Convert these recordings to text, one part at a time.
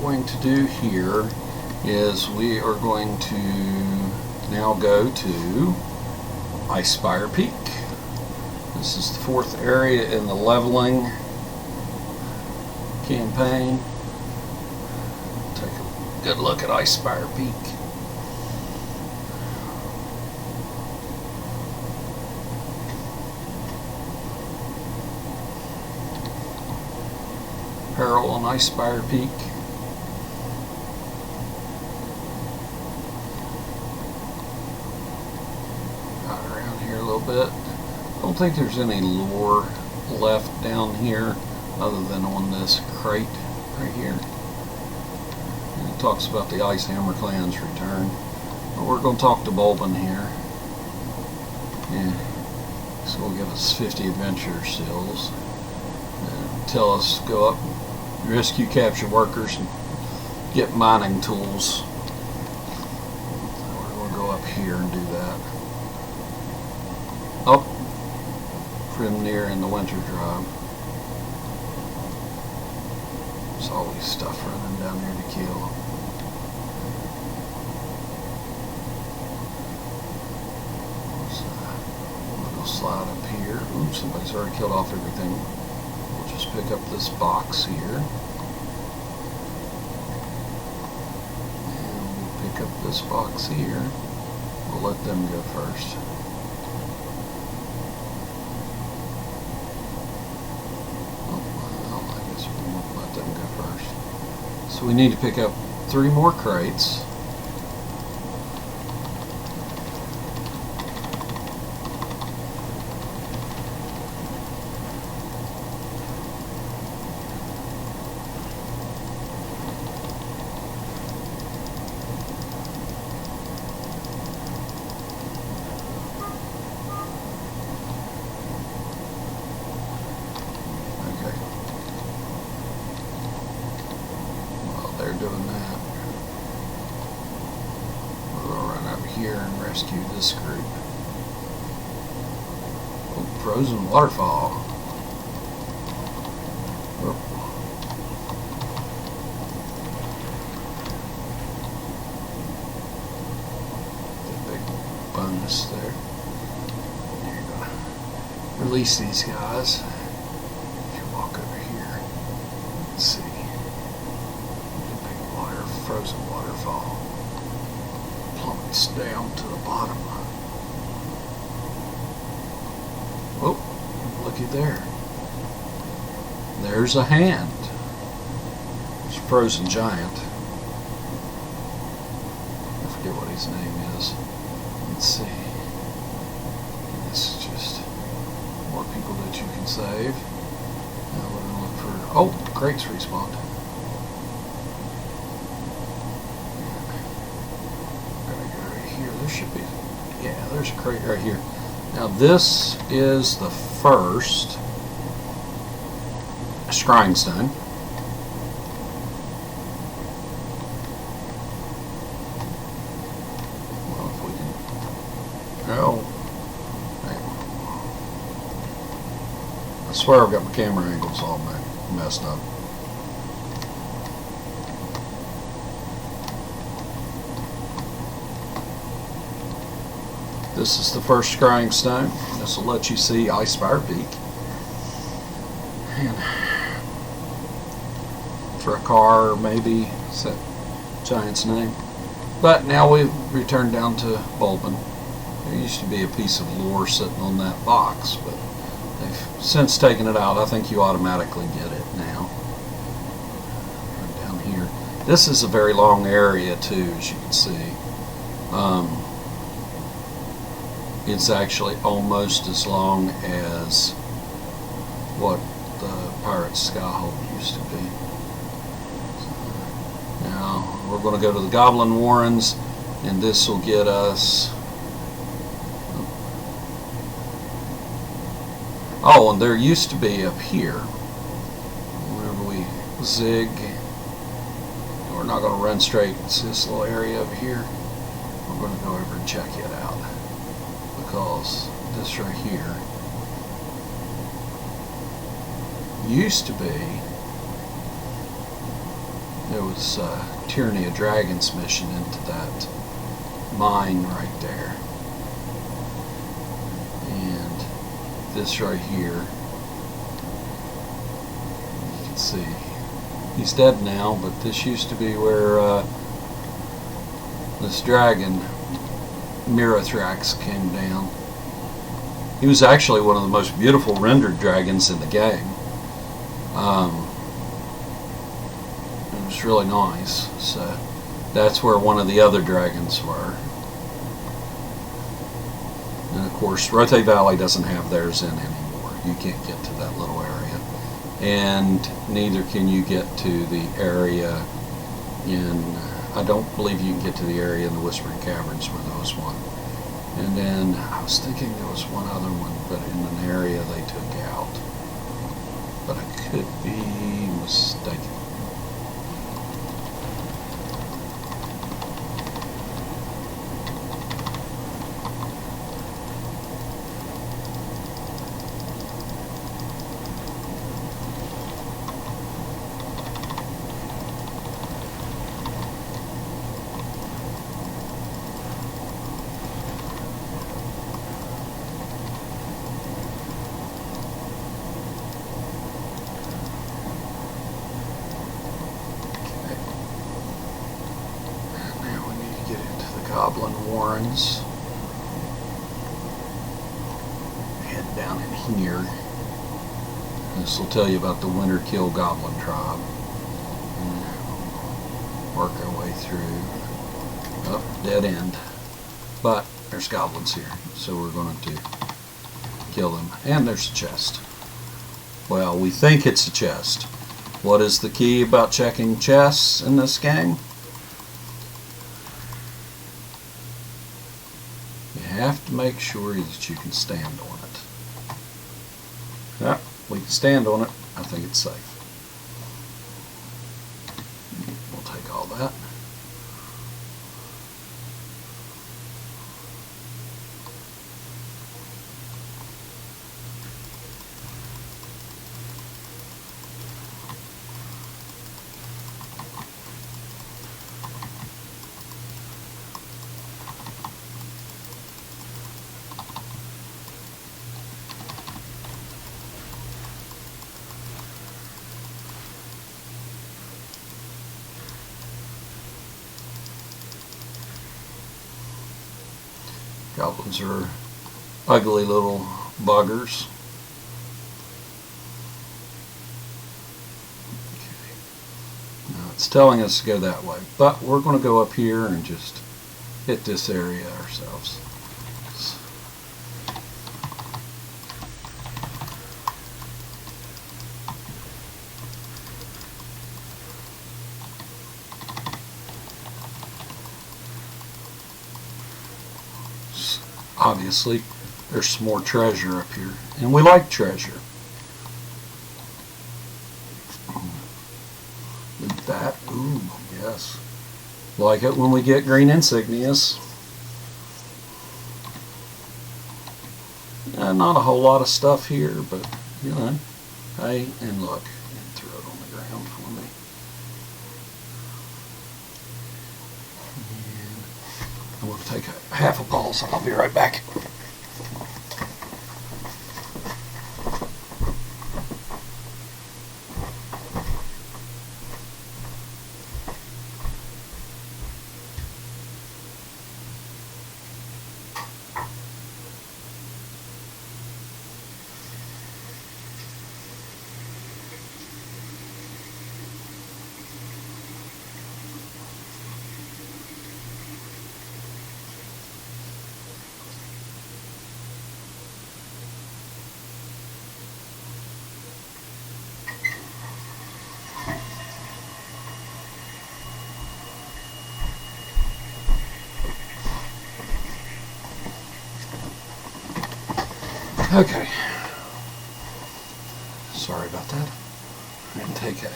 going to do here is we are going to now go to Icespire Peak. This is the 4th area in the leveling campaign. Take a good look at Icespire Peak. Peril on Icespire Peak. Got around here a little bit. I don't think there's any lore left down here other than on this crate right here. And it talks about the Ice Hammer clan's return. But we're going to talk to Bulbin here. Yeah. So we'll give us 50 adventure seals. And tell us to go up, rescue capture workers, and get mining tools. So we're going to go up here and do that. Oh, Frimnir in the winter drive. There's always stuff running down there to kill. So, I'm going to slide up here. Oops, somebody's already killed off everything. We'll just pick up this box here. And we'll pick up this box here. We'll let them go first. So we need to pick up 3 more crates. They're doing that. We're going to run over here and rescue this group. Oh, frozen waterfall. Oh. The big bonus there. There you go. Release these guys. If you walk over here, let's see. Frozen waterfall plummets down to the bottom. Oh, looky there. There's a hand. It's a frozen giant. I forget what his name is. Let's see. This is just more people that you can save. Now we're going to look for... Oh, crates respawned. There should be, yeah, there's a crate right here. Now this is the first scrying stone. Well, if we can, oh, I swear I've got my camera angles all messed up. This is the first scrying stone. This will let you see Icespire Peak. And for a car, maybe, is that giant's name? But now we've returned down to Bulbin. There used to be a piece of lore sitting on that box, but they've since taken it out. I think you automatically get it now. And down here. This is a very long area too, as you can see. It's actually almost as long as what the Pirate's Skyhold used to be. So, now we're going to go to the Goblin Warrens, and this will get us... Oh, and there used to be up here, whenever we zig, we're not going to run straight. It's this little area over here. We're going to go over and check it out. Because this right here used to be There was Tyranny of Dragons mission into that mine right there. And this right here, you can see he's dead now, but this used to be where this dragon Mirathrax came down. He was actually one of the most beautiful rendered dragons in the game. It was really nice. So that's where one of the other dragons were. And of course, Rothe Valley doesn't have theirs in anymore. You can't get to that little area. And neither can you get to the area in, I don't believe you can get to the area in the Whispering Caverns where there was one. And then I was thinking there was one other one, but in an area they took out. But I could be mistaken. Goblin Warrens. Head down in here. This will tell you about the Winter Kill Goblin Tribe. And work our way through. Oh, dead end. But there's goblins here, so we're going to kill them. And there's a chest. Well, we think it's a chest. What is the key about checking chests in this game? You have to make sure that you can stand on it. Yeah, we can stand on it. I think it's safe. We'll take all that. Goblins are ugly little buggers. Okay. Now it's telling us to go that way, but we're going to go up here and just hit this area ourselves. Obviously, there's some more treasure up here, and we like treasure. Loot that. Ooh, yes. Like it when we get green insignias. Not a whole lot of stuff here, but, you know. Hey, and look. Throw it on the ground for me. I'm going to take half a pulse and I'll be right back. Okay. Sorry about that. I didn't take a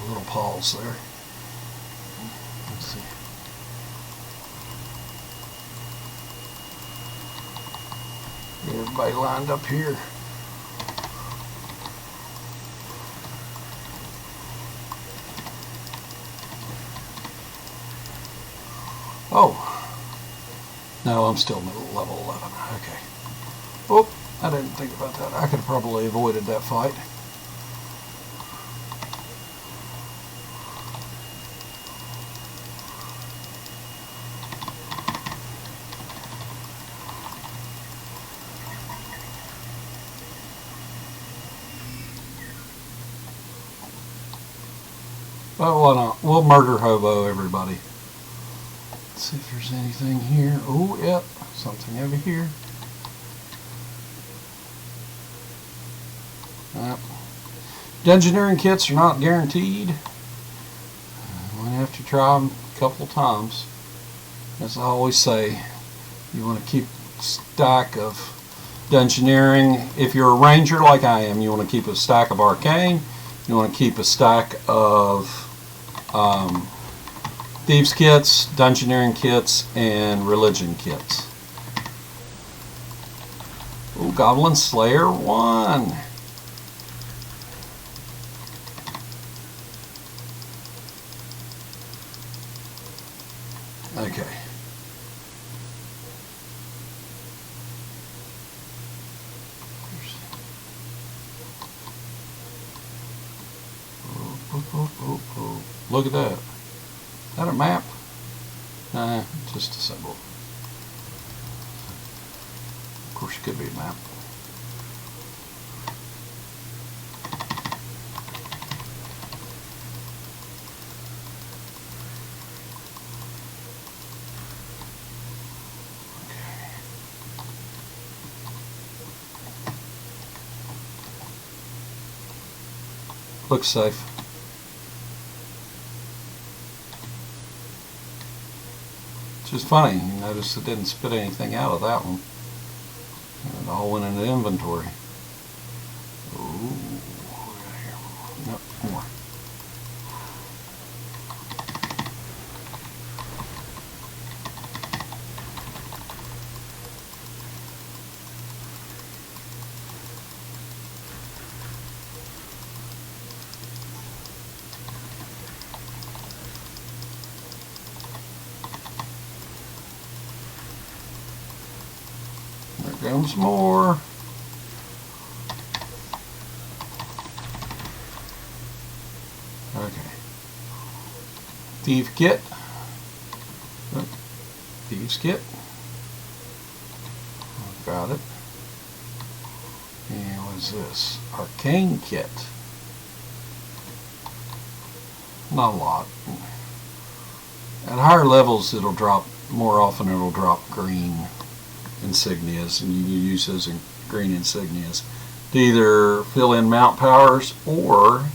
little pause there. Let's see. Get everybody lined up here. Oh. No, I'm still level 11. Okay. Oh, I didn't think about that. I could have probably avoided that fight. But why not? We'll murder hobo everybody. Let's see if there's anything here. Oh, yep. Something over here. Yep. Dungeoneering kits are not guaranteed. You might have to try them a couple times. As I always say, you want to keep a stack of Dungeoneering. If you're a ranger like I am, you want to keep a stack of arcane. You want to keep a stack of thieves kits, Dungeoneering kits, and religion kits. Ooh, Goblin Slayer 1. Okay. Oh. Look at that. Is that a map? Nah, just a symbol. Of course, it could be a map. Looks safe. It's just funny, you notice it didn't spit anything out of that one. And it all went into inventory. Ooh, nope, more. There comes more. Okay. Thief kit. Oh, thieves kit. Got it. And what is this? Arcane kit. Not a lot. At higher levels, it'll drop more often. It'll drop green insignias, and you use those in green insignias to either fill in mount powers or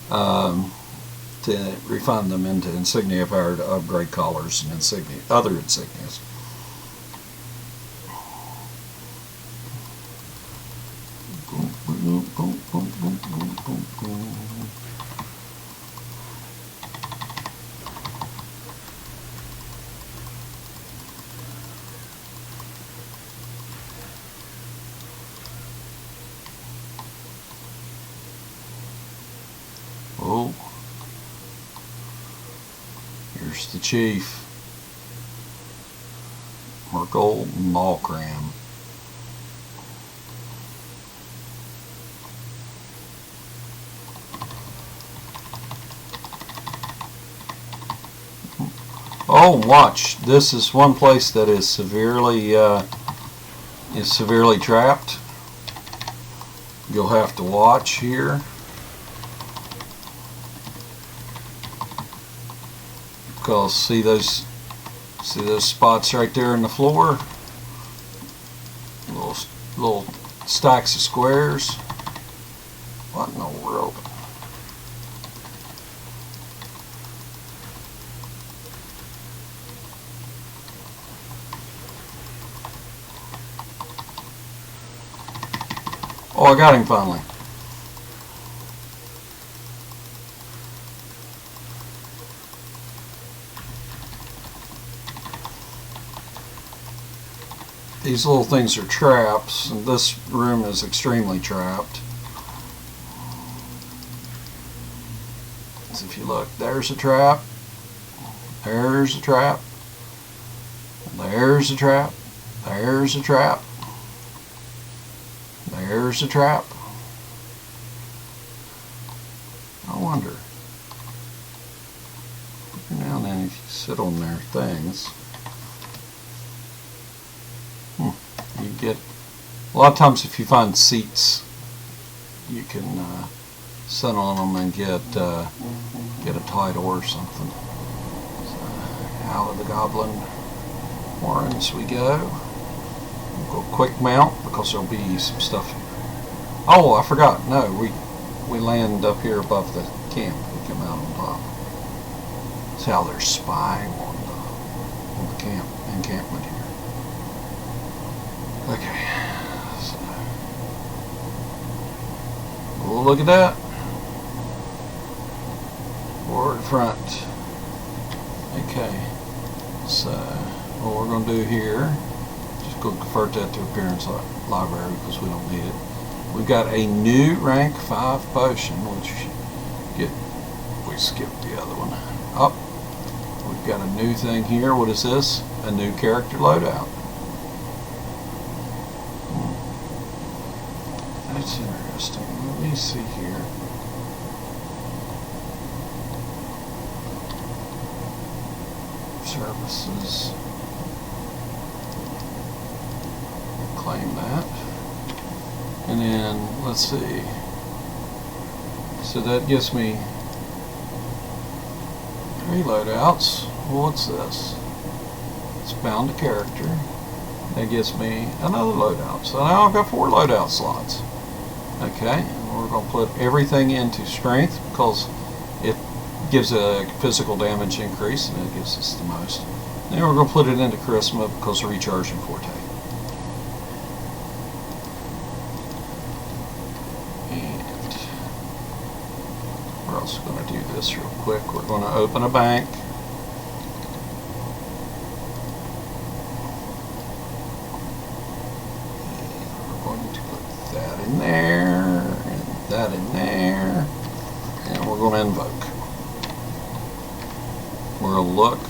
to refine them into insignia power to upgrade collars and insignia, other insignias. Oh, here's the chief, Merkel Malkram. Oh, watch! This is one place that is severely trapped. You'll have to watch here. Because see those spots right there in the floor, little stacks of squares. What in the world? Oh, I got him finally. These little things are traps, and this room is extremely trapped. So if you look, there's a trap, there's a trap, There's a trap. There's a trap. There's a trap. I wonder. Now and then if you sit on their things, you get, a lot of times if you find seats, you can sit on them and get a title or something. So, out of the goblin warrens we go. We'll go quick mount because there'll be some stuff. Oh, I forgot. No, we land up here above the camp. We come out on top. That's how they're spying on the encampment here. Okay. So, oh, look at that. Forward front. Okay. So what we're going to do here, just go convert that to appearance library because we don't need it. We've got a new rank 5 potion, which we skipped the other one. Up. We've got a new thing here. What is this? A new character loadout. That's interesting. Let me see here. Services. Claim that. And then, let's see. So that gives me 3 loadouts. Well, what's this? It's bound to character. That gives me another loadout. So now I've got 4 loadout slots. Okay, and we're going to put everything into strength because it gives a physical damage increase and it gives us the most. Then we're going to put it into charisma because we're recharging forte. And we're also going to do this real quick. We're going to open a bank. In there, and that in there, and we're going to invoke. We're going to look,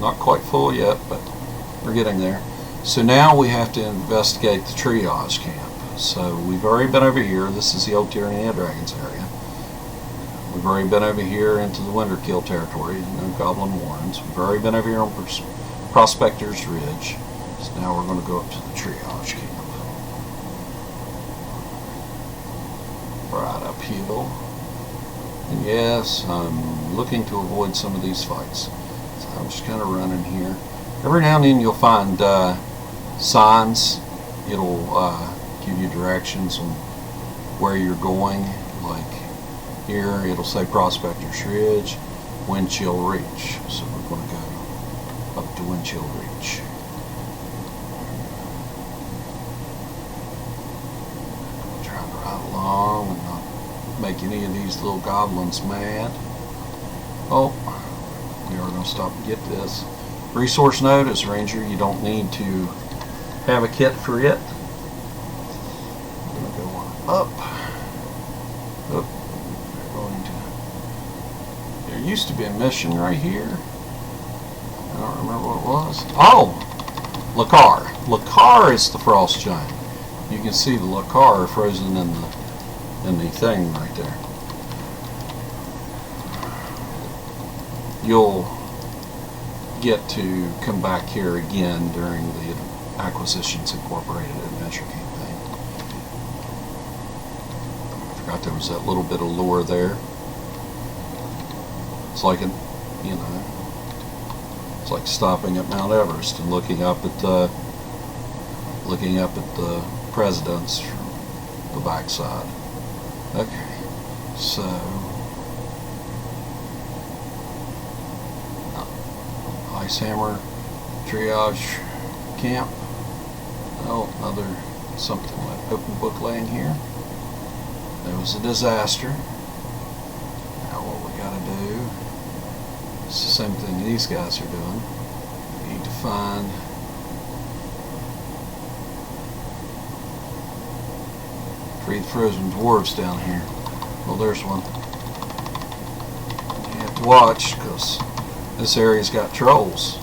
not quite full yet, but we're getting there. So now we have to investigate the triage camp. So we've already been over here. This is the old Tyranny of Dragons area. We've already been over here into the Winterkill territory, no Goblin Warrens. We've already been over here on Prospector's Ridge. So now we're going to go up to the triage camp. Right uphill. And yes, I'm looking to avoid some of these fights. So I'm just kind of running here. Every now and then you'll find signs. It'll give you directions on where you're going. Like here, it'll say Prospector's Ridge, Wind Chill Reach. So we're going to go up to Wind Chill Reach. Trying to ride along and not make any of these little goblins mad. Oh, we are going to stop and get this. Resource node as Ranger, you don't need to have a kit for it. I'm going to go on up. There used to be a mission right here. I don't remember what it was. Oh! Lakar. Lakar is the frost giant. You can see the Lakar frozen in the thing right there. You'll get to come back here again during the Acquisitions Incorporated adventure campaign. I forgot there was that little bit of lore there. It's like it's like stopping at Mount Everest and looking up at the presidents from the backside. Okay, so Ice Hammer triage camp. Oh, another something like open book laying here. There was a disaster. Now what we gotta do is the same thing these guys are doing. We need to find free the frozen dwarves down here. Well, there's one. You have to watch because this area's got trolls.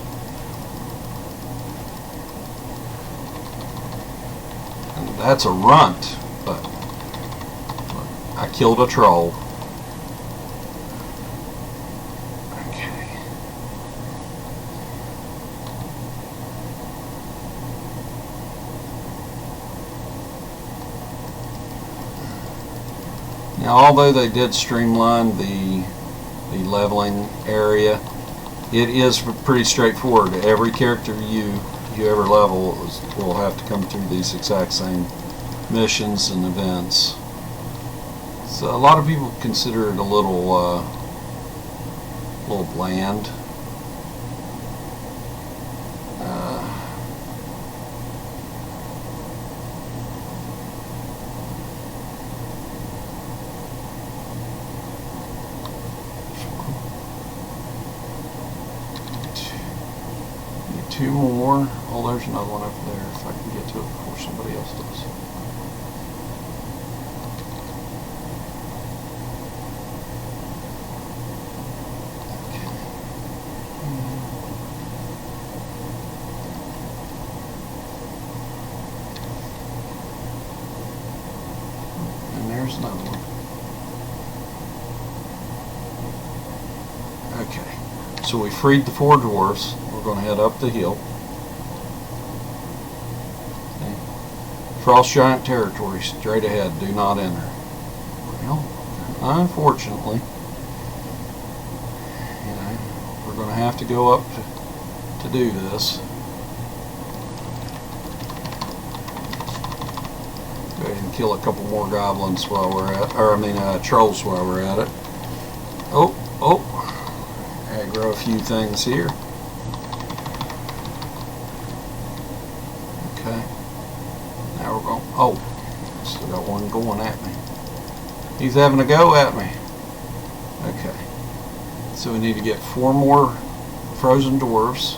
That's a runt, but I killed a troll. Okay. Now, although they did streamline the leveling area, it is pretty straightforward. Every character you ever level will have to come through these exact same missions and events. So a lot of people consider it a little bland. Two more. Oh, there's another one over there. If I can get to it before somebody else does. Okay. And there's another one. Okay. So we freed the 4 dwarves. We're going to head up the hill. Okay. Frost Giant territory, straight ahead. Do not enter. Well, unfortunately, we're going to have to go up to do this. Go ahead and kill a couple more goblins while we're at, trolls while we're at it. Oh, aggro a few things here. Okay. Now we're going. Oh, still got one going at me. He's having a go at me. Okay. So we need to get 4 more frozen dwarves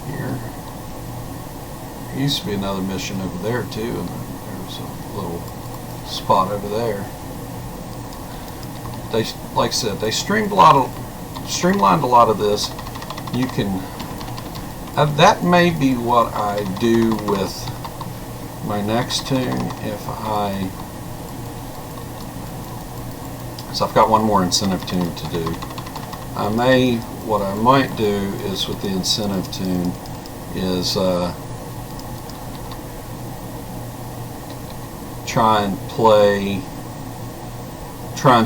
here. There used to be another mission over there too, and there's a little spot over there. They, like I said, they streamlined a lot of this. You can. That may be what I do with my next tune so I've got one more incentive tune to do. What I might do is with the incentive tune is try and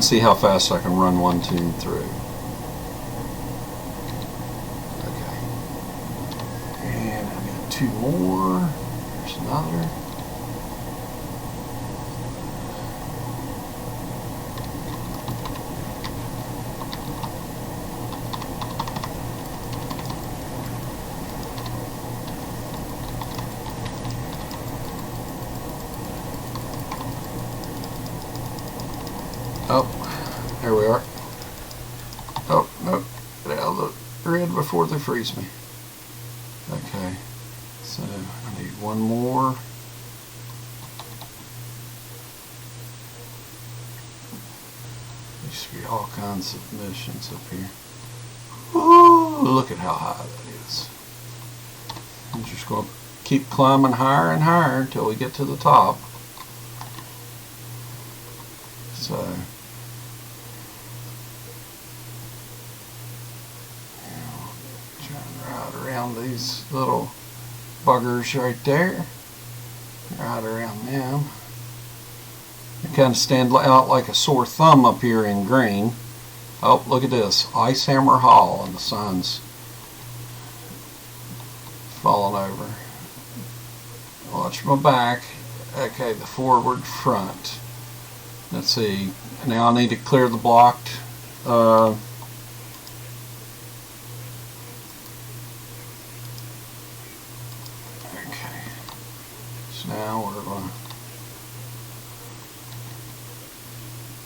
see how fast I can run one tune through. And I've got 2 more. There's another. Oh, there we are. Oh, no. Get out of the grid before they freeze me. Okay. So, I need one more. There used to be all kinds of missions up here. Ooh, look at how high that is. I'm just going to keep climbing higher and higher until we get to the top. So, around these little buggers right there, right around them. They kind of stand out like a sore thumb up here in green. Oh, look at this, Icehammer Hall, and the sun's falling over. Watch my back. Okay, the forward front. Let's see. Now I need to clear the blocked. Okay. So now we're going to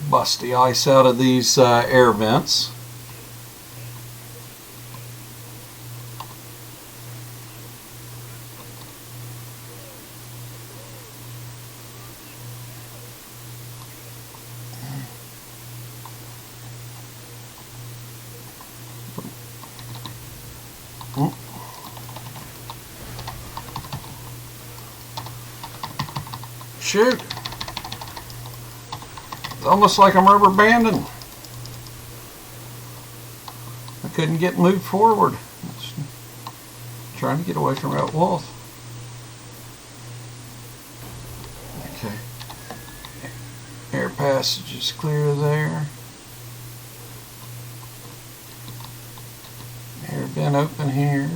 bust the ice out of these air vents. shoot. It's almost like I'm rubber banding. I couldn't get moved forward. Trying to get away from that wolf. Okay. Air passage is clear there. Air bin open here.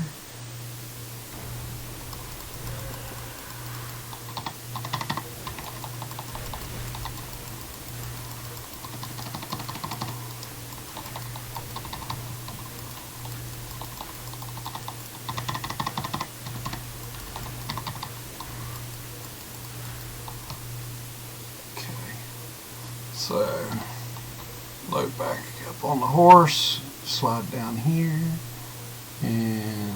So, load back up on the horse, slide down here, and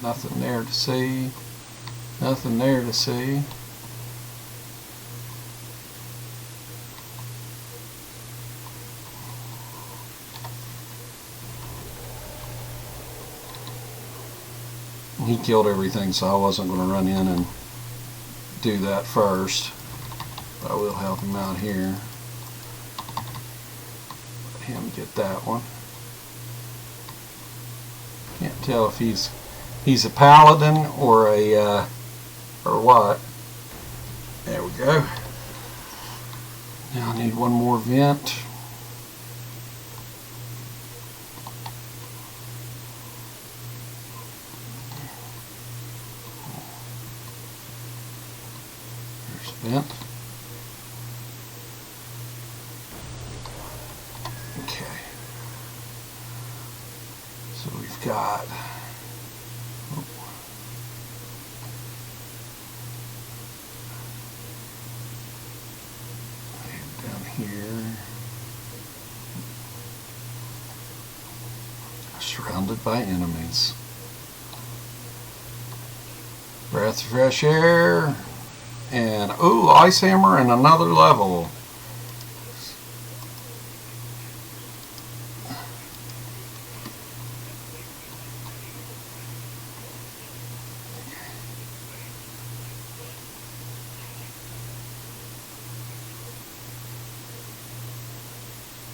nothing there to see, nothing there to see. He killed everything, so I wasn't going to run in and do that first. But I will help him out here. Let him get that one. Can't tell if he's a paladin or a or what. There we go. Now I need one more vent. There's a vent. Okay. So we've got down here, surrounded by enemies. Breath of fresh air, and ooh, ice hammer and another level.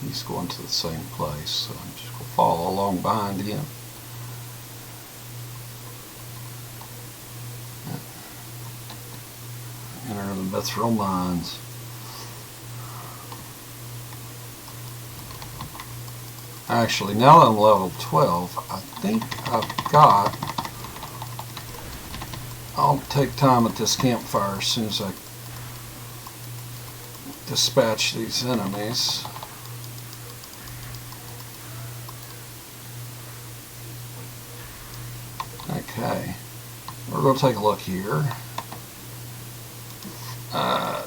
He's going to the same place, so I'm just going to follow along behind him. Enter the Mithril Mines. Actually, now that I'm level 12, I think I've got... I'll take time at this campfire as soon as I dispatch these enemies. Okay, we're going to take a look here.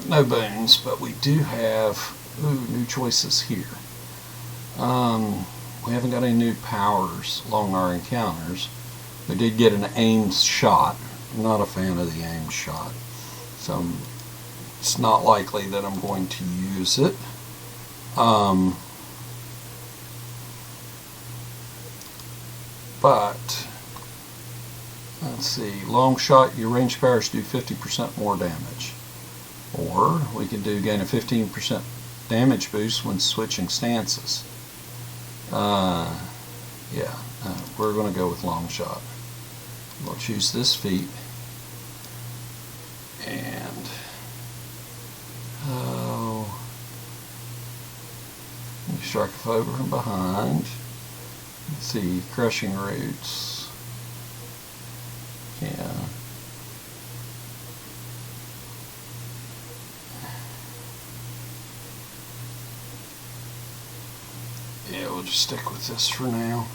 No boons, but we do have new choices here. We haven't got any new powers along our encounters. We did get an aimed shot. I'm not a fan of the aimed shot, so it's not likely that I'm going to use it. But let's see, long shot, your range powers do 50% more damage. Or we can do gain a 15% damage boost when switching stances. We're going to go with long shot. We'll choose this feat. And you strike a foe from behind. Let's see, crushing roots. Yeah. Yeah, we'll just stick with this for now.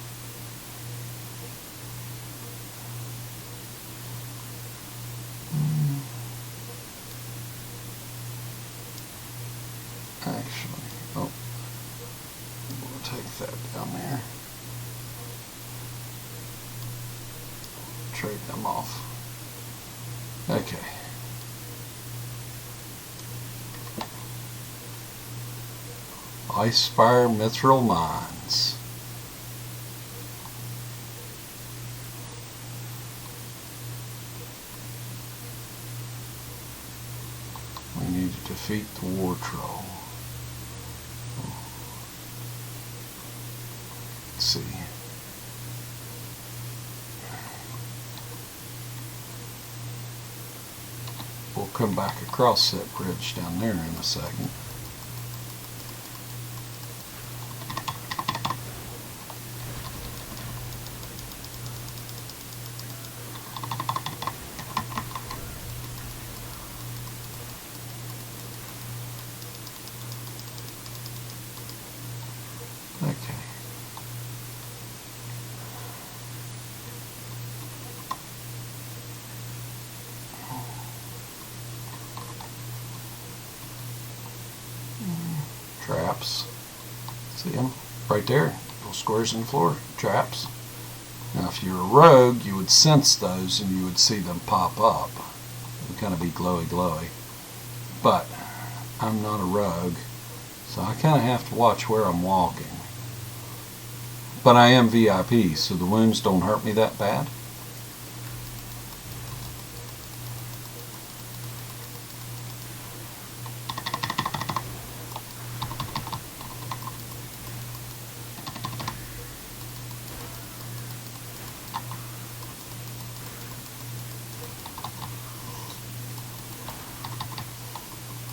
Actually, we'll take that down there. Trade them off. Okay. Icespire Mithril Mines. We Defeat the war troll. Let's see. We'll come back across that bridge down there in a second. Okay. Traps. See them? Right there. Little squares in the floor. Traps. Now if you're a rogue, you would sense those and you would see them pop up. It would kind of be glowy glowy. But I'm not a rogue, so I kind of have to watch where I'm walking. But I am VIP, so the wounds don't hurt me that bad.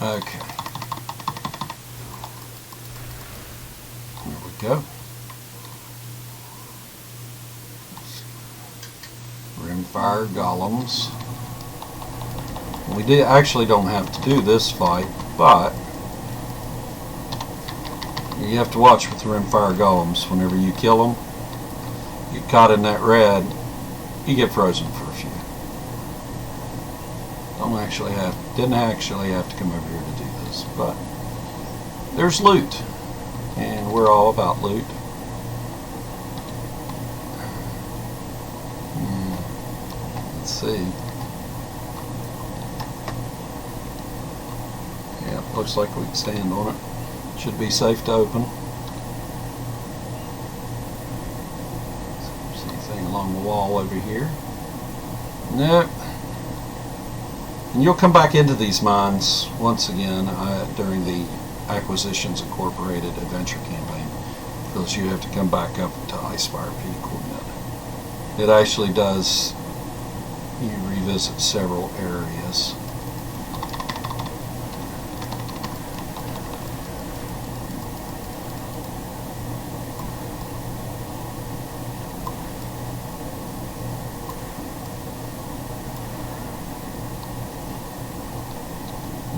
Okay. There we go. Rimfire golems. We actually don't have to do this fight, but you have to watch with the rimfire golems. Whenever you kill them, you get caught in that red, you get frozen for a few. Didn't actually have to come over here to do this, but there's loot, and we're all about loot. Let's see. Yeah, looks like we can stand on it. Should be safe to open. See anything along the wall over here? Nope. And you'll come back into these mines once again during the Acquisitions Incorporated adventure campaign, because you have to come back up to Icespire Peak with it. It actually does, you revisit several areas.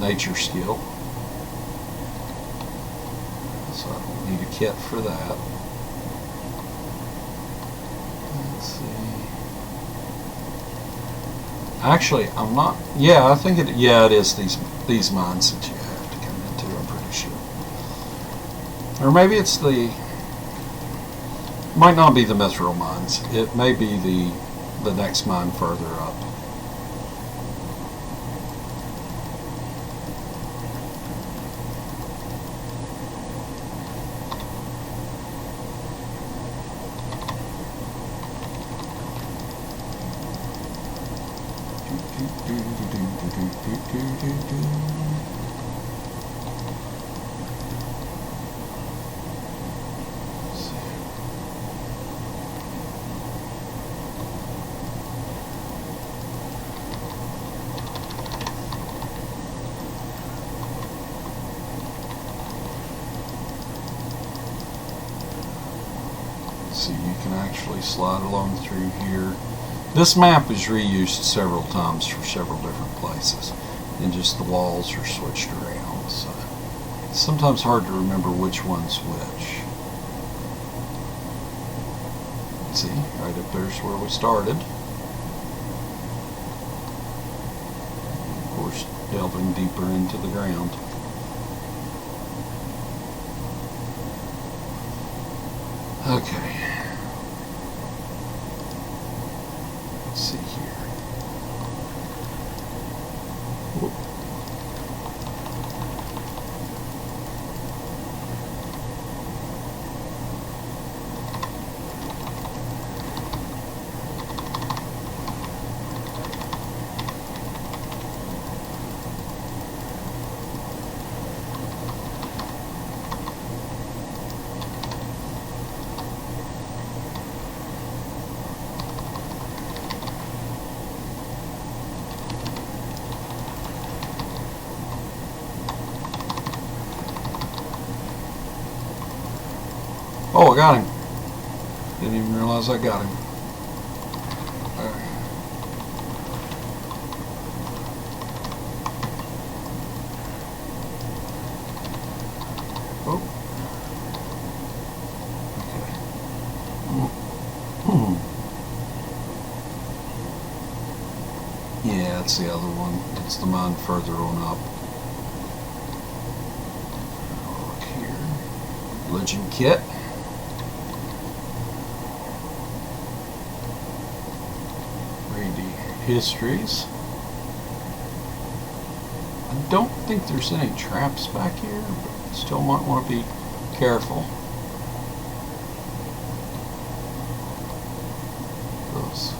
Nature skill, so I don't need a kit for that. Let's see. Actually, I'm not. Yeah, I think it. Yeah, it is these mines that you have to come into. I'm pretty sure. Or maybe it's the. Might not be the mithril mines. It may be the next mine further up. See, you can actually slide along through here. This map is reused several times for several different places, and just the walls are switched around, so it's sometimes hard to remember which one's which. See, right up there's where we started. Of course, delving deeper into the ground. Okay. Let's see here. Whoop. Oh, I got him. Didn't even realize I got him. Oh. Okay. Yeah, it's the other one. It's the mine further on up. Look here. Religion kit. Read the histories. I don't think there's any traps back here, but still might want to be careful. Those.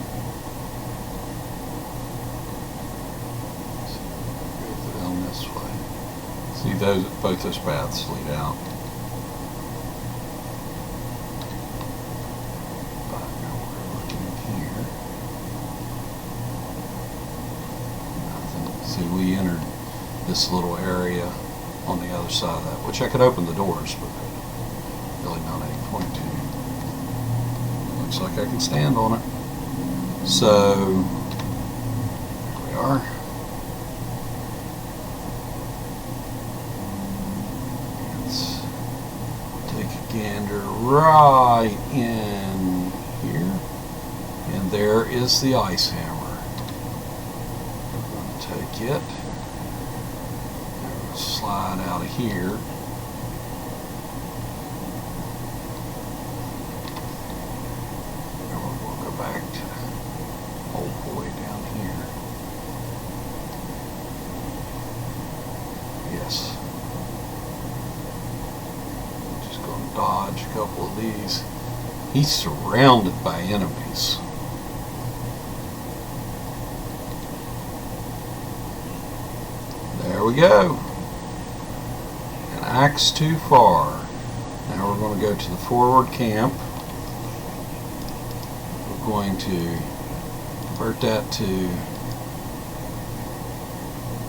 Go down this way. See, both those paths lead out. But now we're looking here. Nothing. See, we entered this little area on the other side of that, which I could open the doors, but really not any point to. Looks like I can stand on it. So, here we are. Let's take a gander right in here, and there is the ice hammer. I'm going to take it. Slide out of here. And we'll go back to old boy down here. Yes. Just going to dodge a couple of these. He's surrounded by enemies. There we go. Axe too far. Now we're going to go to the forward camp. We're going to convert that to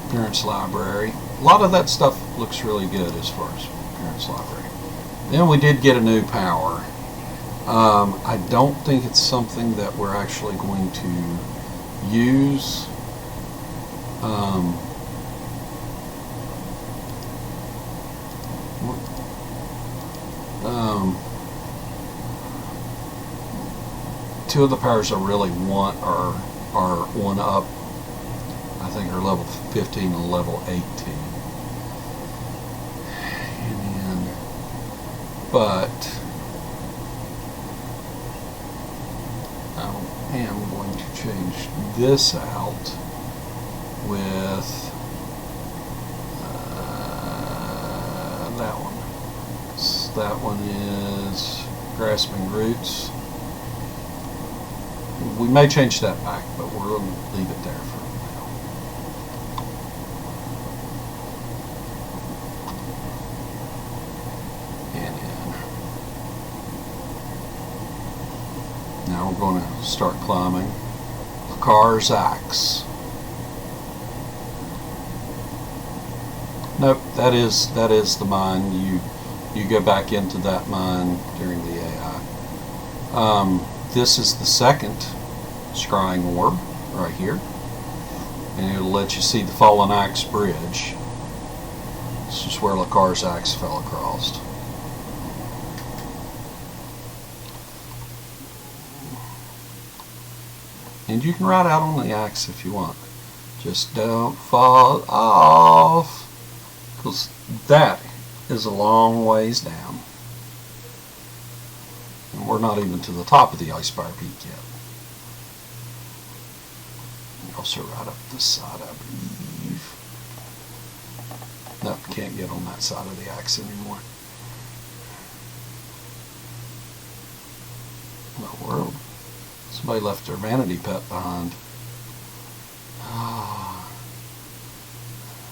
appearance library. A lot of that stuff looks really good as far as appearance library. Then we did get a new power. I don't think it's something that we're actually going to use. Two of the powers I really want are one up. I think are level 15 and level 18. But I am going to change this out with that one. So that one is grasping roots. We may change that back, but we're going to leave it there for now. And now we're going to start climbing Lacar's axe. Nope, that is the mine. You go back into that mine during the AI. This is the second scrying orb right here, and it'll let you see the fallen axe bridge. This is where Lacar's axe fell across. And you can ride out on the axe if you want. Just don't fall off, because that is a long ways down. And we're not even to the top of the Icespire Peak yet. Also right up this side, I believe. No, can't get on that side of the axe anymore. What world? Somebody left their vanity pet behind.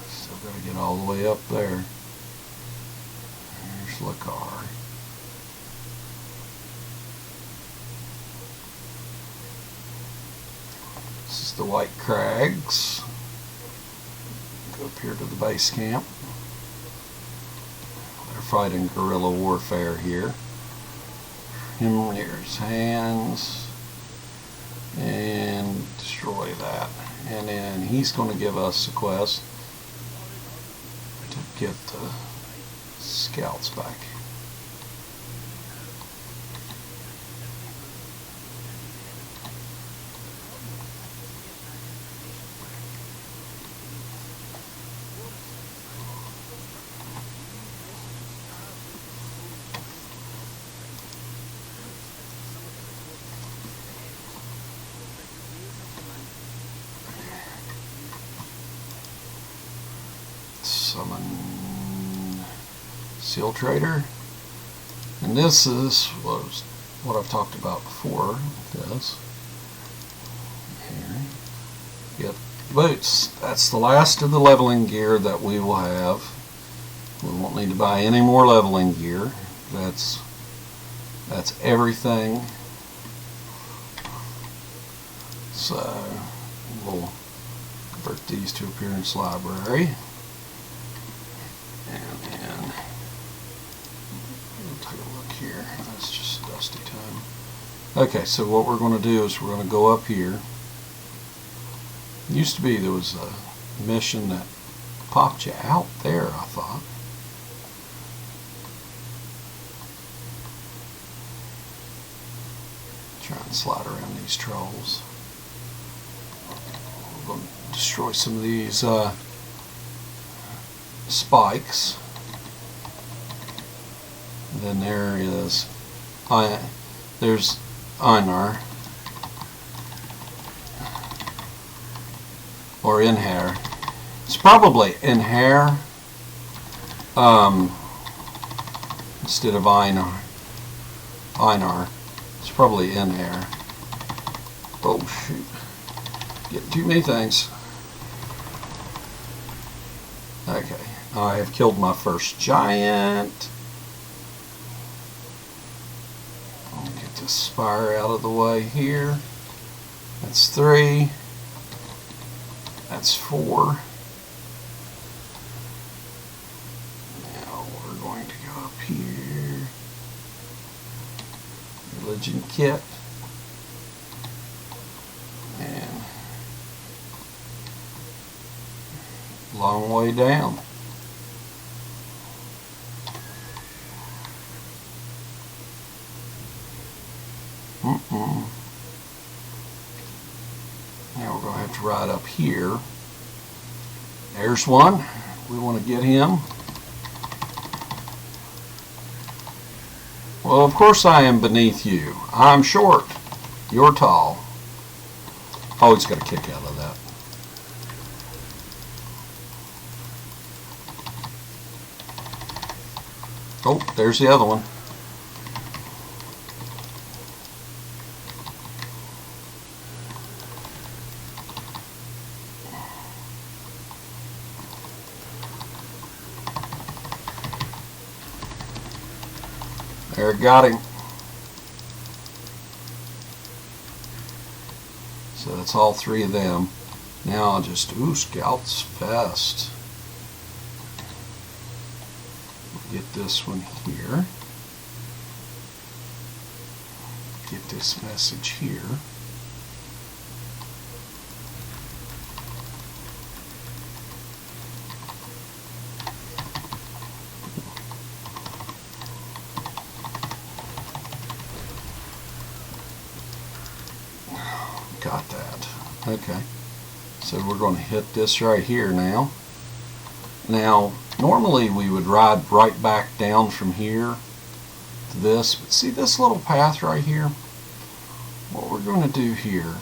Still got to get all the way up there. There's Lacar. This is the White Crags. Go up here to the base camp. They're fighting guerrilla warfare here. him near his hands and destroy that. And then he's going to give us a quest to get the scouts back. Summon Seal Trader, and this is what I've talked about before. This here, get boots. That's the last of the leveling gear that we will have. We won't need to buy any more leveling gear. That's everything. So we'll convert these to Appearance Library. And then we'll take a look here. That's just dusty time. Okay, so what we're going to do is we're going to go up here. It used to be there was a mission that popped you out there, I thought. Try and slide around these trolls. We're going to destroy some of these spikes. And then there is there's Einar or Inher. It's probably Inher instead of Einar. It's probably Inher. Oh shoot! Get too many things. Okay. I have killed my first giant. I'll get this spire out of the way here. That's 3. That's 4. Now we're going to go up here. Religion kit. And long way down. Now we're going to have to ride up here. There's one. We want to get him. Well, of course I am beneath you. I'm short. You're tall. Oh, he's got a kick out of that. Oh, there's the other one. There, got him. So that's all 3 of them. Now I'll just, Scouts Fest. Get this one here. Get this message here. Got that. Okay. So we're going to hit this right here now. Now, normally we would ride right back down from here to this, but see this little path right here? What we're going to do here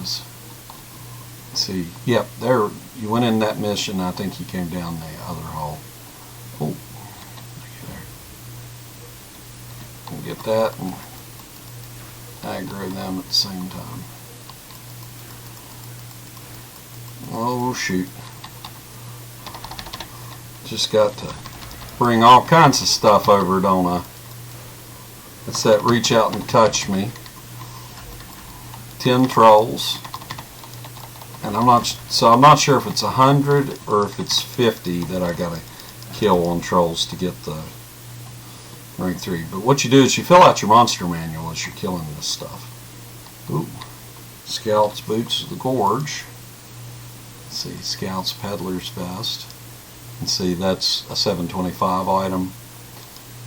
is, let's see, yep, there, you went in that mission, I think you came down the other hole. Oh, look there. We'll get that and aggro them at the same time. Oh shoot. Just got to bring all kinds of stuff over, don't I? It's that reach out and touch me. 10 trolls. And I'm not sure if it's 100 or if it's 50 that I gotta kill on trolls to get the rank 3. But what you do is you fill out your monster manual as you're killing this stuff. Ooh. Scouts, Boots of the Gorge. Let's see, Scouts, Peddler's Vest. And see, that's a 725 item.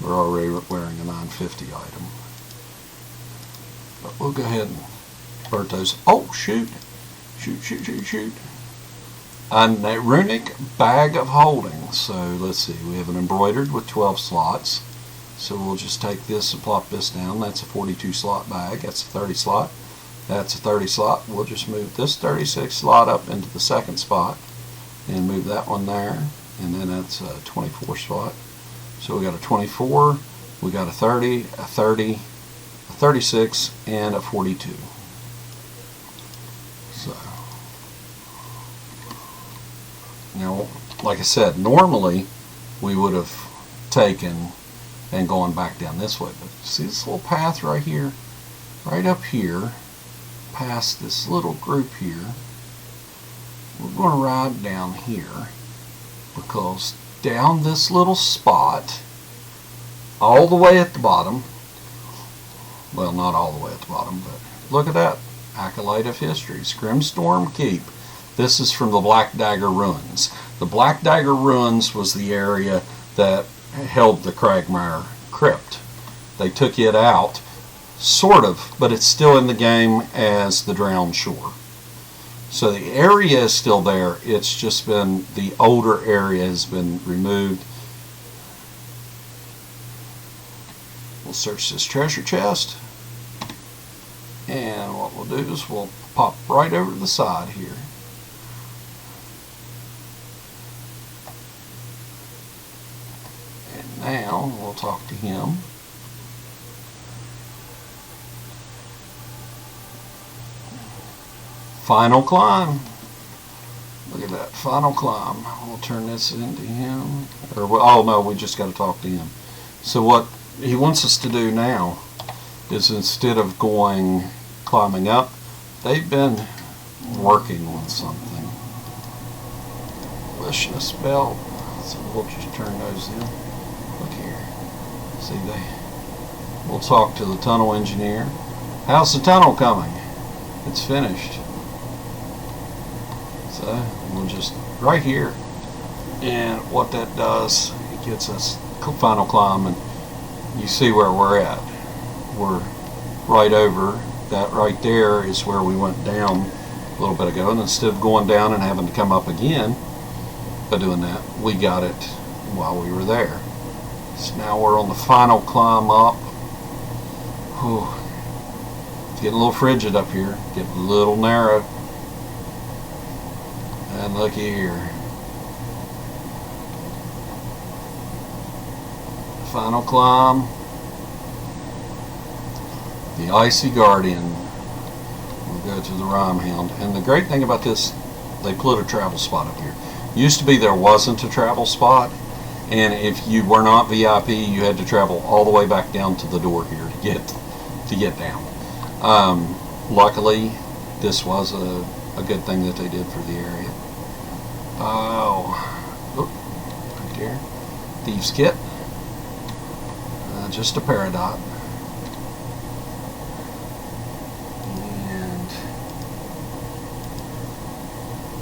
We're already wearing a 950 item. But we'll go ahead and convert those. Oh, shoot. Shoot. And a runic bag of holding. So let's see, we have an embroidered with 12 slots. So we'll just take this and plop this down. That's a 42 slot bag. That's a 30 slot. That's a 30 slot. We'll just move this 36 slot up into the second spot and move that one there. And then that's a 24 slot. So we got a 24, we got a 30, a 30, a 36, and a 42. So now, like I said, normally we would have taken and gone back down this way. But see this little path right here? Right up here, past this little group here. We're going to ride down here because down this little spot, all the way at the bottom, well, not all the way at the bottom, but look at that. Acolyte of History, Scrimstorm Keep. This is from the Black Dagger Ruins. The Black Dagger Ruins was the area that held the Cragmire Crypt. They took it out, sort of, but it's still in the game as the Drowned Shore. So the area is still there, it's just been, the older area has been removed. We'll search this treasure chest, and what we'll do is we'll pop right over to the side here. And now we'll talk to him. Final climb. Look at that, final climb. We'll turn this into him. Or, oh no, we just got to talk to him. So what he wants us to do now is, instead of climbing up, they've been working on something. Delicious belt. So we'll just turn those in. Look here. See, we'll talk to the tunnel engineer. How's the tunnel coming? It's finished. So we'll just right here, and what that does, it gets us final climb, and you see where we're at. We're right over that. Right there is where we went down a little bit ago, and instead of going down and having to come up again by doing that, we got it while we were there. So now we're on the final climb up. Whew. It's getting a little frigid up here, getting a little narrow. And looky here. Final climb. The Icy Guardian. We'll go to the Rime Hound. And the great thing about this, they put a travel spot up here. Used to be there wasn't a travel spot, and if you were not VIP, you had to travel all the way back down to the door here to get down. Luckily, this was a good thing that they did for the area. Right there. Thieves Kit. Just a Peridot. And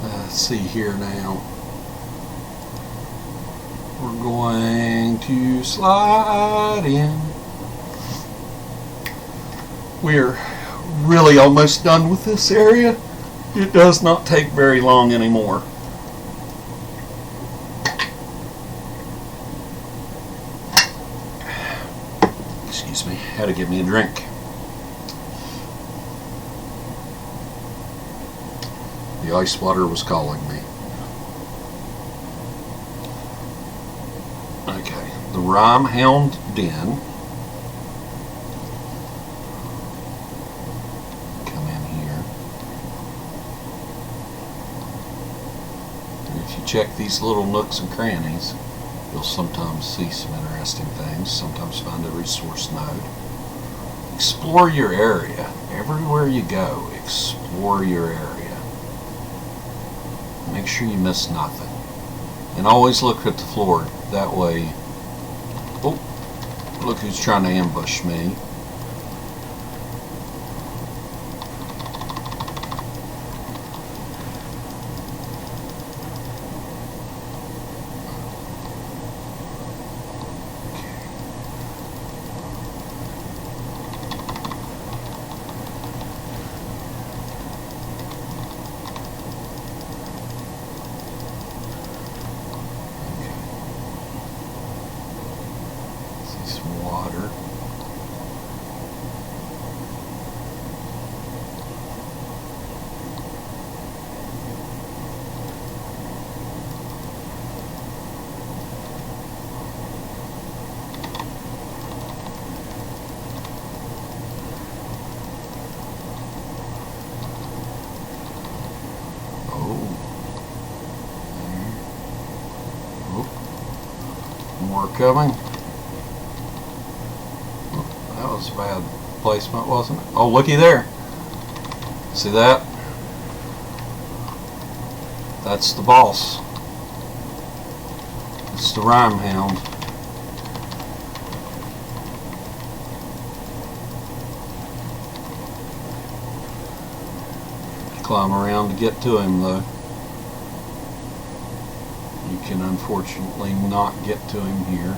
let's see here now. We're going to slide in. We're really almost done with this area. It does not take very long anymore. Excuse me, had to give me a drink. The ice water was calling me. Okay, the Rime Hound Den. Come in here. And if you check these little nooks and crannies, you'll sometimes see some interesting things, sometimes find a resource node. Explore your area. Everywhere you go, explore your area. Make sure you miss nothing. And always look at the floor. That way, Look who's trying to ambush me. Water. More coming. That was a bad placement, wasn't it? Oh, looky there. See that? That's the boss. It's the rhyme hound. Climb around to get to him, though. You can unfortunately not get to him here,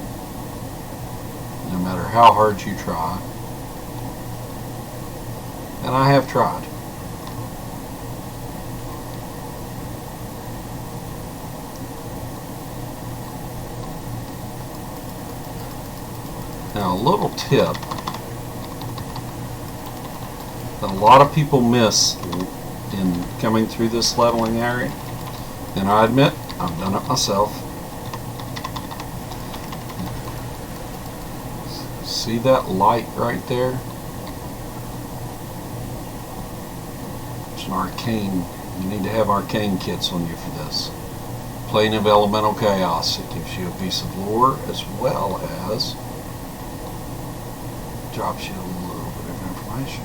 no matter how hard you try. And I have tried. Now, a little tip that a lot of people miss in coming through this leveling area, and I admit I've done it myself. See that light right there? It's an arcane. You need to have arcane kits on you for this. Plane of Elemental Chaos. It gives you a piece of lore as well as drops you a little bit of information.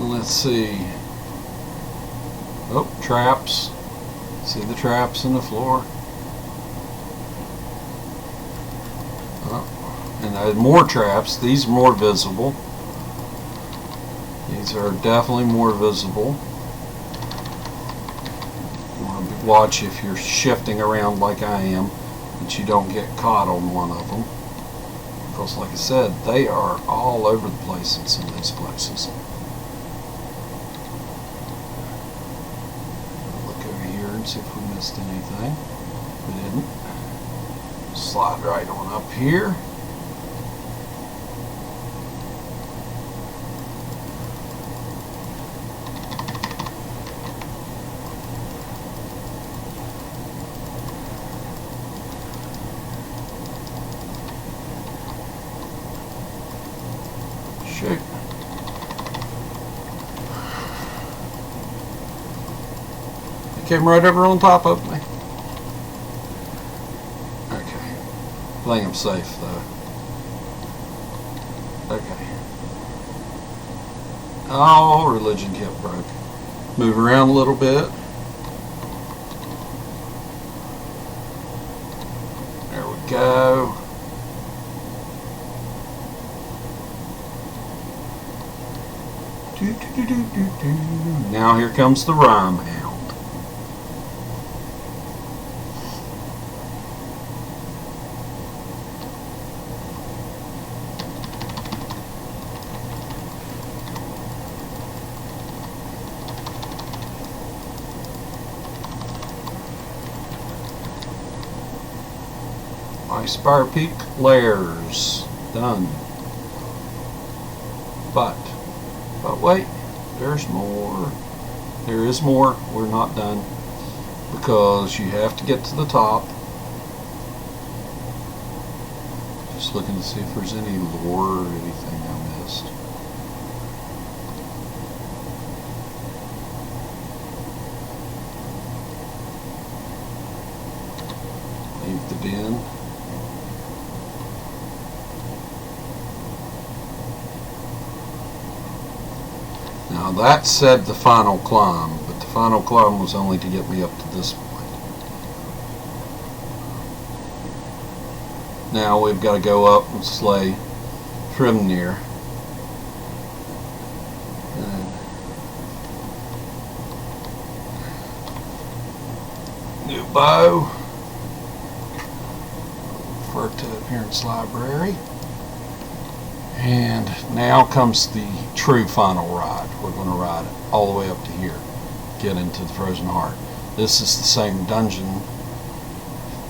Let's see. Oh, traps. See the traps in the floor? Oh, and there's more traps. These are more visible. These are definitely more visible. You want to watch if you're shifting around like I am, that you don't get caught on one of them. Because like I said, they are all over the place in some of these places. See if we missed anything. We didn't. Slide right on up here. Shoot. Came right over on top of me. Okay. I think I'm safe though. Okay. Oh, religion kit broke. Move around a little bit. There we go. Now here comes the rhyme hound. Icespire Peak layers done. But wait, there's more. There is more. We're not done because you have to get to the top. Just looking to see if there's any lore or anything I missed. Now that said the final climb, but the final climb was only to get me up to this point. Now we've got to go up and slay Trimnir. New bow for to Appearance Library. And now comes the true final ride. We're going to ride all the way up to here, get into the Frozen Heart. This is the same dungeon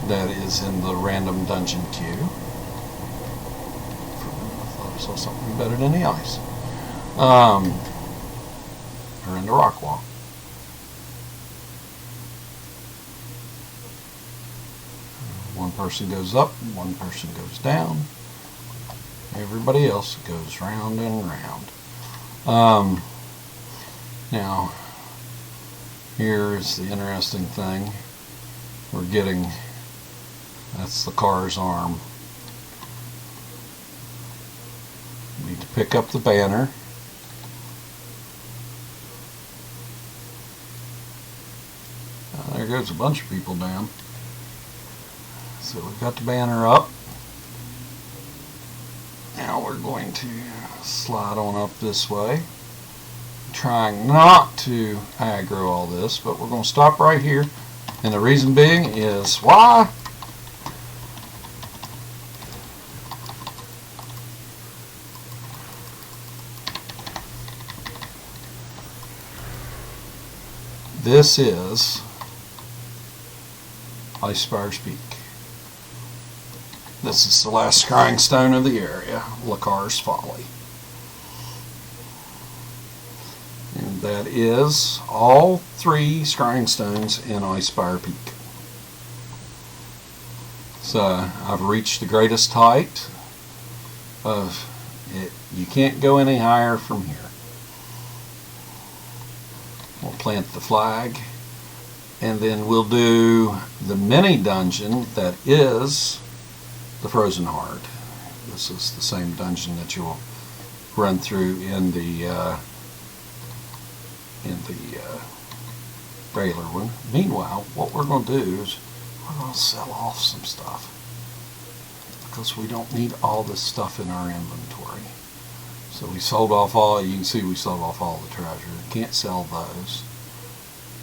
that is in the random dungeon queue. I thought I saw something better than the ice. Or in the rock wall. One person goes up, one person goes down. Everybody else goes round and round. Now, here's the interesting thing. We're getting, that's the car's arm. We need to pick up the banner. There goes a bunch of people down. So we've got the banner up. Now we're going to slide on up this way, trying not to aggro all this, but we're going to stop right here, and the reason being is why? This is Icespire Peak. This is the last scrying stone of the area, Lacar's Folly. And that is all 3 scrying stones in Icespire Peak. So I've reached the greatest height of it. You can't go any higher from here. We'll plant the flag, and then we'll do the mini dungeon that is the Frozen Heart. This is the same dungeon that you'll run through in the regular one. Meanwhile, what we're going to do is we're going to sell off some stuff, because we don't need all this stuff in our inventory. So we sold off all, you can see we sold off all the treasure. Can't sell those.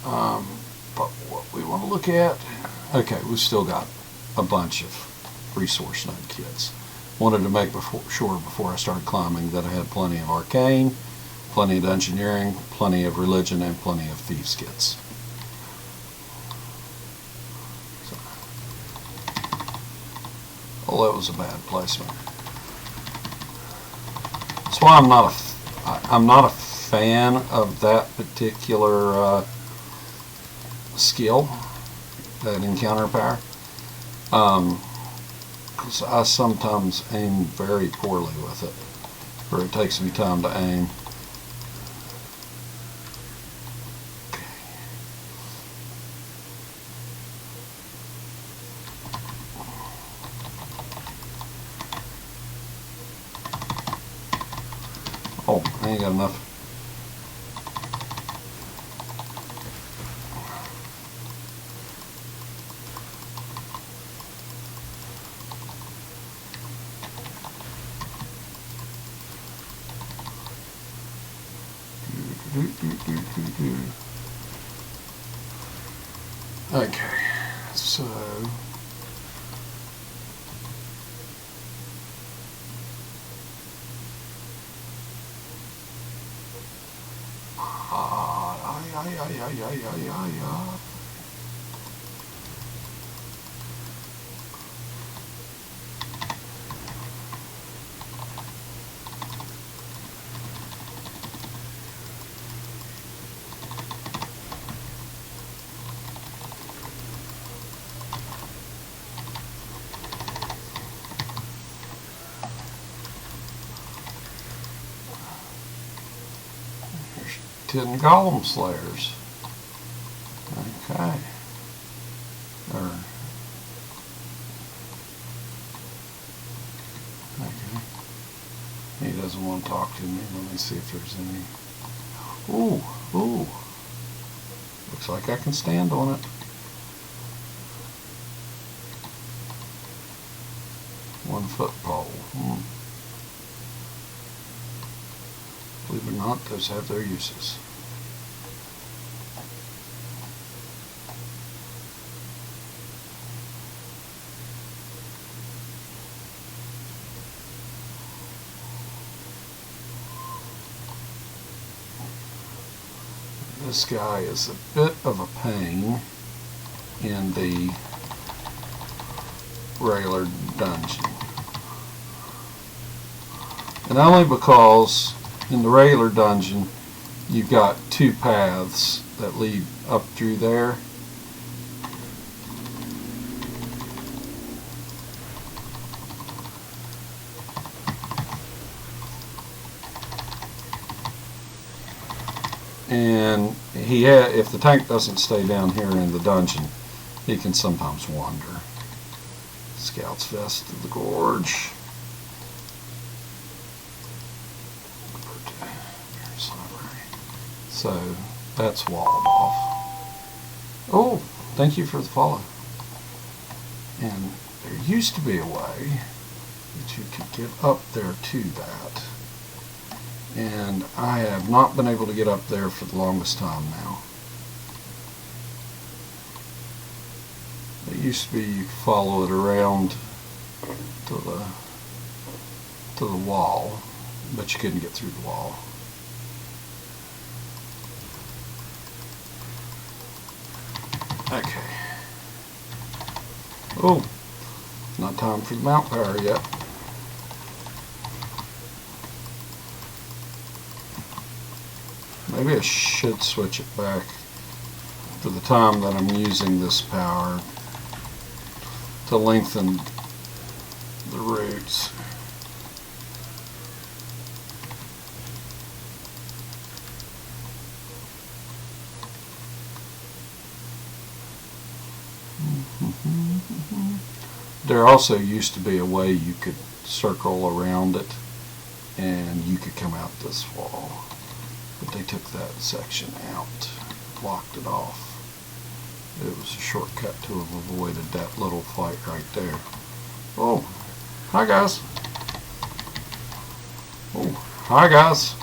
But what we want to look at, okay, we've still got a bunch of resource node kits. Wanted to make sure before I started climbing that I had plenty of arcane, plenty of engineering, plenty of religion, and plenty of thieves kits. So, well, that was a bad placement. That's why I'm not a fan of that particular skill, that encounter power. Because I sometimes aim very poorly with it, or it takes me time to aim. Oh, I ain't got enough. Okay, so there's 10 golem slayers. Okay. Okay. He doesn't want to talk to me. Let me see if there's any. Ooh, ooh. Looks like I can stand on it. 1 foot pole. Believe it or not, those have their uses. This guy is a bit of a pain in the regular dungeon. And only because in the regular dungeon you've got 2 paths that lead up through there. And if the tank doesn't stay down here in the dungeon, he can sometimes wander. Scout's Vest of the Gorge. So that's walled off. Oh, thank you for the follow. And there used to be a way that you could get up there to that. And I have not been able to get up there for the longest time now. It used to be you could follow it around to the wall, but you couldn't get through the wall. Okay. Oh, not time for the mount power yet. Maybe I should switch it back for the time that I'm using this power to lengthen the routes. There also used to be a way you could circle around it and you could come out this wall. But they took that section out, blocked it off. It was a shortcut to have avoided that little fight right there. Oh, hi guys. Oh, hi guys.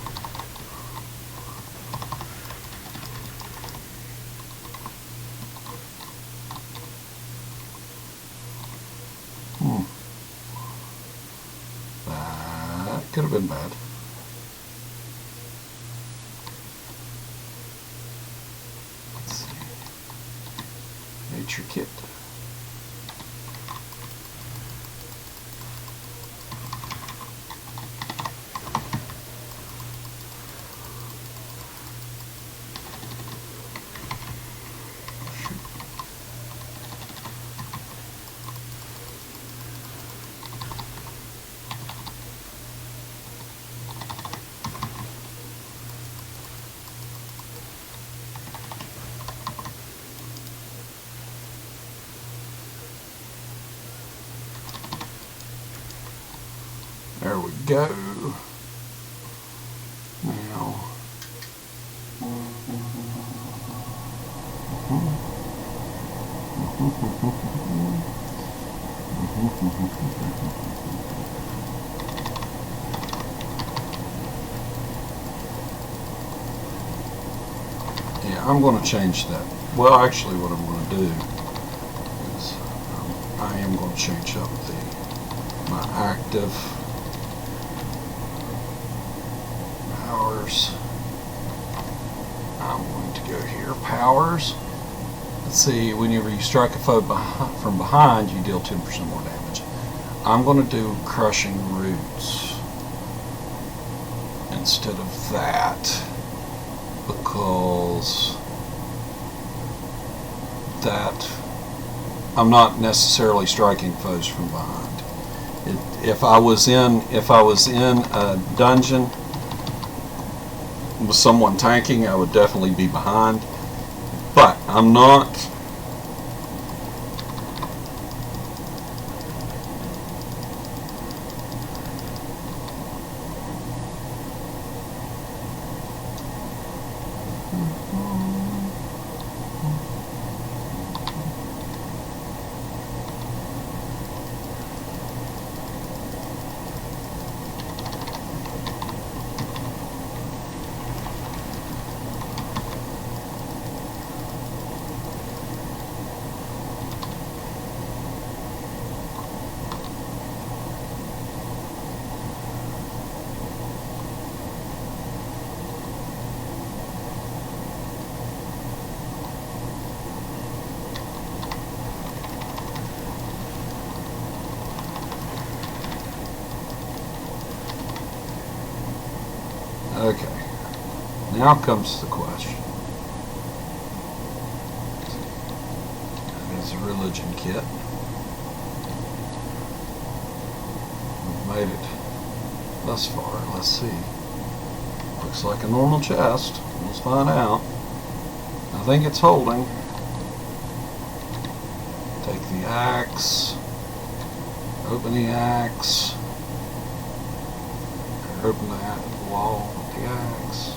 That could have been bad. Nature kit. There we go. Now, yeah, I'm going to change that. Well, actually, what I'm going to do is I am going to change up my active powers. I'm going to go here, powers. Let's see, whenever you strike a foe from behind, you deal 10% more damage. I'm going to do crushing roots instead of that, because that I'm not necessarily striking foes from behind. If I was in a dungeon with someone tanking, I would definitely be behind, but I'm not. Okay, now comes the question. That is a religion kit. We've made it thus far. Let's see. Looks like a normal chest. Let's find out. I think it's holding. Take the axe. Open the axe. Open the wall with the axe.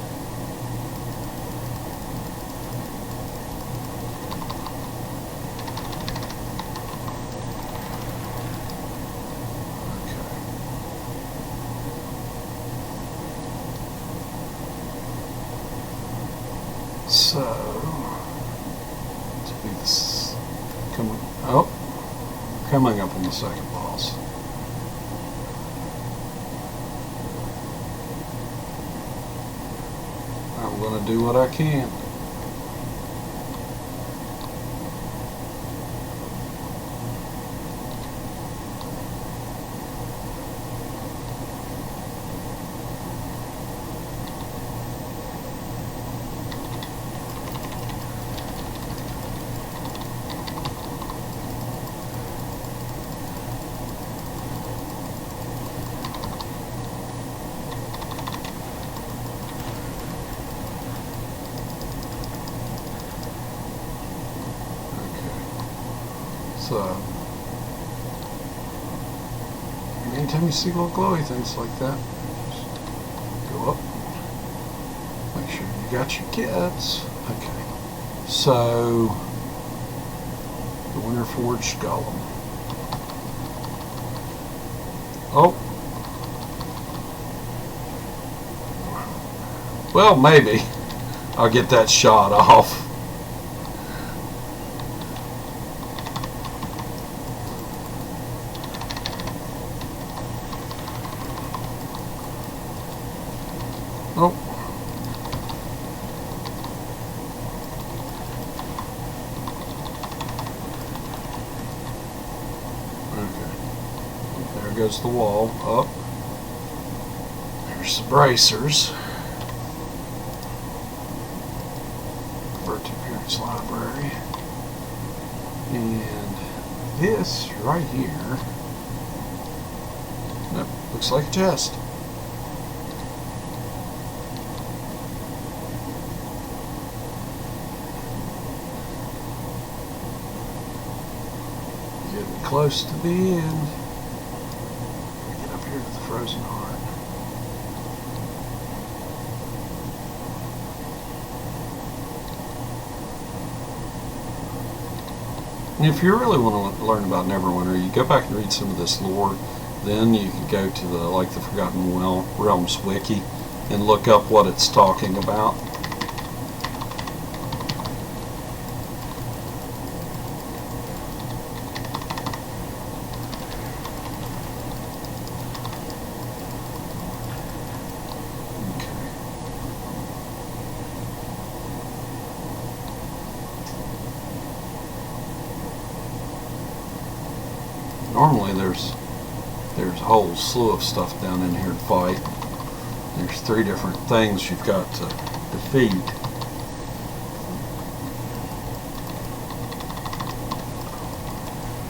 So, to be this, coming up on the second boss. I'm going to do what I can. So, anytime you see little glowy things like that, just go up, make sure you got your kits. Okay, so the Winter Forged Golem. Oh, well, maybe I'll get that shot off. Oh. Okay. There goes the wall up. There's the bracers. Virtue Appearance Library. And this right here. Nope, looks like a chest. Getting close to the end. Get up here to the Frozen Heart. And if you really want to learn about Neverwinter, you go back and read some of this lore. Then you can go to the Forgotten Realms wiki and look up what it's talking about. Normally there's a whole slew of stuff down in here to fight. There's 3 different things you've got to defeat.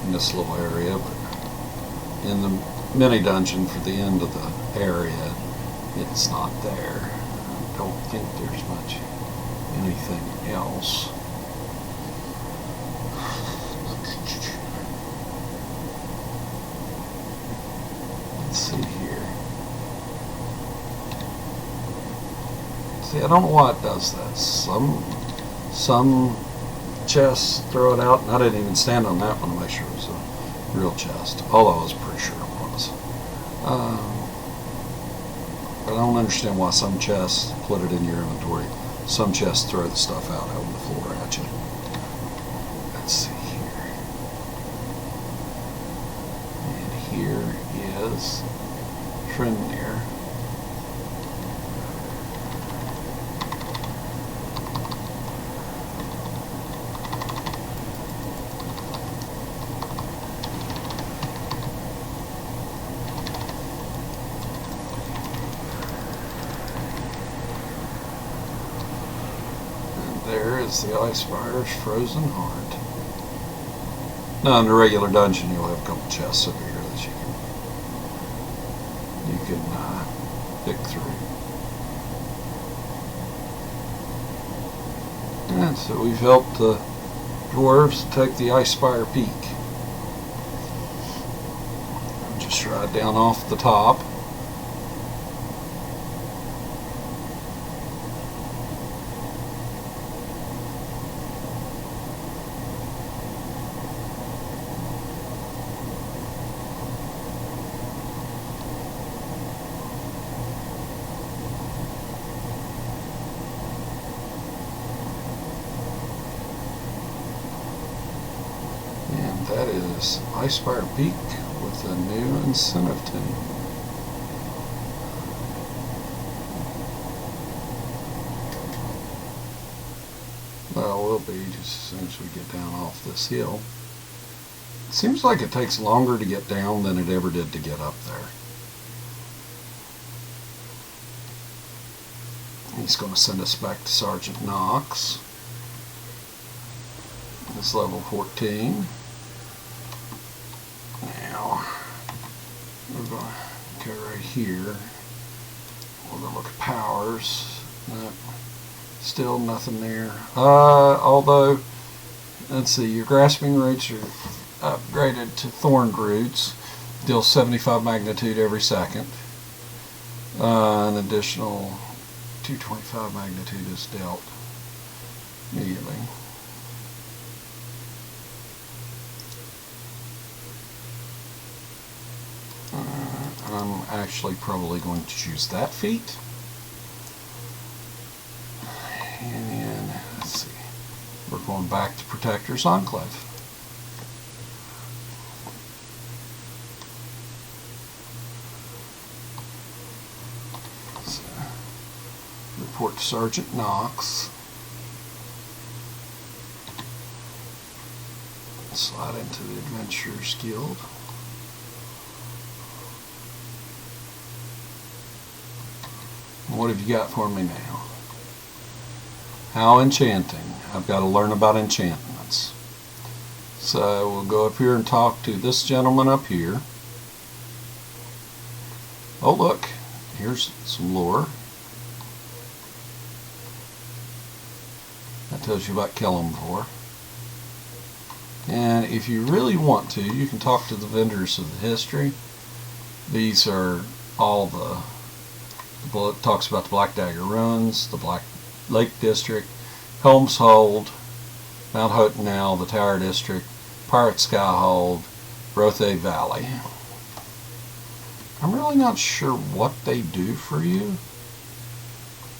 In this little area, but in the mini dungeon for the end of the area, it's not there. I don't think there's much anything else. Let's see here. See, I don't know why it does that. Some chests throw it out, and I didn't even stand on that one to make sure it was a real chest, although I was pretty sure it was. But I don't understand why some chests put it in your inventory. Some chests throw the stuff out on the floor at you. Let's see here. And here is Trindir. There is the Icespire's frozen heart. Now in the regular dungeon you'll have a couple chests over here that you can pick through. And so we've helped the dwarves take the Icespire Peak. Just right down off the top. That is Icespire Peak with a new incentive team. Well, we'll be just as soon as we get down off this hill. It seems like it takes longer to get down than it ever did to get up there. He's going to send us back to Sergeant Knox. It's level 14. Now, we're going to go right here. We're going to look at powers. Nope. Still nothing there. Although, let's see, your grasping roots are upgraded to thorned roots. Deal 75 magnitude every second. An additional 225 magnitude is dealt immediately. I'm actually probably going to choose that feat. And then, let's see, we're going back to Protector's Enclave. So, report to Sergeant Knox. Slide into the Adventurers Guild. What have you got for me now? How enchanting. I've got to learn about enchantments. So we'll go up here and talk to this gentleman up here. Oh look, here's some lore. That tells you about Kellamvor. And if you really want to, you can talk to the vendors of the history. These are all the it talks about the Black Dagger Ruins, the Black Lake District, Helm's Hold, Mount Hotenell, the Tower District, Pirate Skyhold, Rothay Valley. I'm really not sure what they do for you.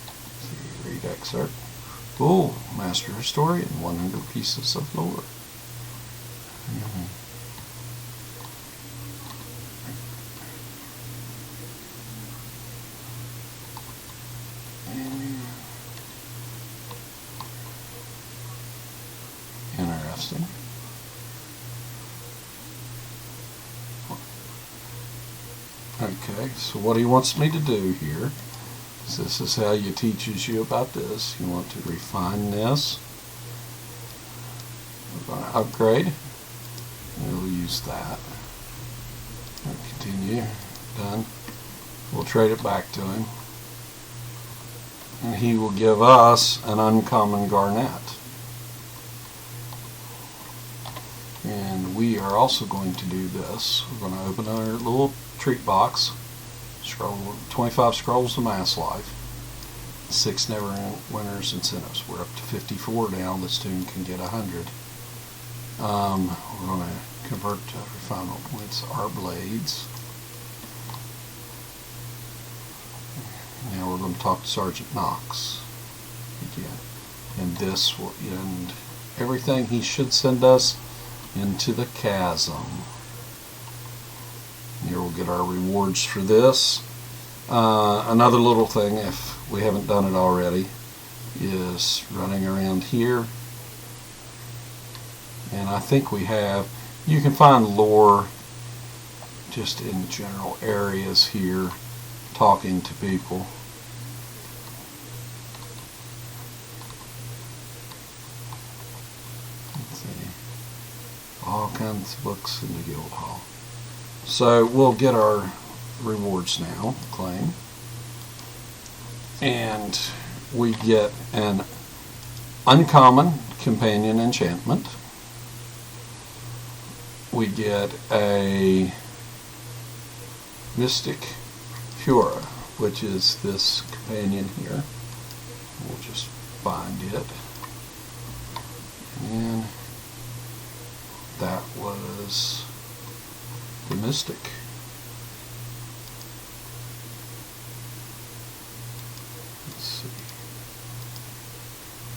Let's see, read excerpt. Ooh, Master Historian, 100 pieces of lore. Interesting. Okay, so what he wants me to do here is this is how he teaches you about this. You want to refine this. We're going to upgrade. We'll use that. We'll continue. Done. We'll trade it back to him. And he will give us an uncommon garnet. And we are also going to do this. We're going to open our little treat box. Scroll 25 scrolls of mass life. 6 Neverwinter's incentives. We're up to 54 now. The student can get 100. We're going to convert to refinement points our blades. Now we're going to talk to Sergeant Knox again. And this will end everything he should send us into the chasm. Here we'll get our rewards for this. Another little thing, if we haven't done it already, is running around here. And I think we have, you can find lore just in general areas here, talking to people. Let's see, all kinds of books in the guild hall. So we'll get our rewards now, claim, and we get an uncommon companion enchantment. We get a Mystic Pura, which is this companion here. We'll just find it. And that was the Mystic. Let's see.